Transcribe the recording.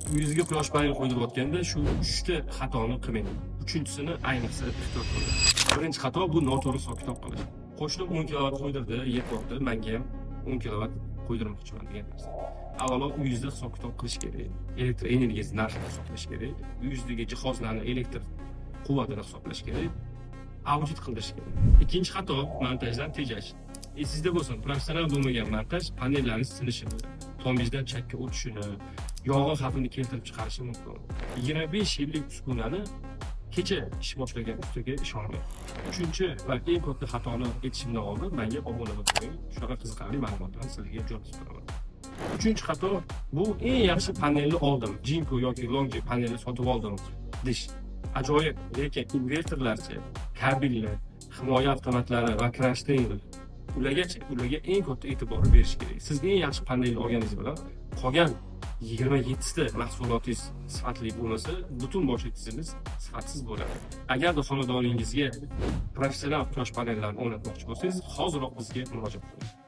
Uyingizga quyosh paneli qo'ydirayotganda shu 3 ta xatoni qilmang. 3-chisini ayniqsa ehtiyot qiling. Birinchi xato bu noto'g'ri hisob-kitob qilish. Qo'shnim 10 kilovat qo'ydirdi, yetyapti, menga ham 10 kilovat qo'ydirmoqchiman degan narsa. Avvalo uyingizda hisob-kitob qilish kerak. Elektr energiyasi narxini hisoblash kerak. Uyingizdagi jihozlarni elektr quvvatini hisoblash kerak. Audit qilish kerak. Ikkinchi xato montajdan tejash. Sizda bo'lsin, professional bo'lmagan montaj panellarning sinishini, tombizdan chakka o'tishini, yog'in xavfini keltirib chiqarishi mumkin. 25 yillik uskunani kecha ish boshlagan ustiga ishonmang. Uchinchi va eng katta xatoni aytishimdan oldin menga obuna bo'ling. Shunaqa qiziqarli ma'lumotlarni sizlarga jo'natib beraman. Uchinchi xato bu eng yaxshi panelni oldim, Jinko yoki Longji panelni sotib oldim desh. Ajoyib, lekin invertorlarcha, kabellar, himoya avtomatlari va krashning ularga eng katta e'tibor berish kerak. Siz eng yaxshi panelni olganingiz bilan qolgan 27 ta mahsulotingiz sifatli bo'lmasa, butun boshli tizingiz sifatsiz bo'ladi. Agarda xonadoningizga professional quyosh panellarni o'rnatmoqchi bo'lsangiz, hoziroq bizga murojaat qiling.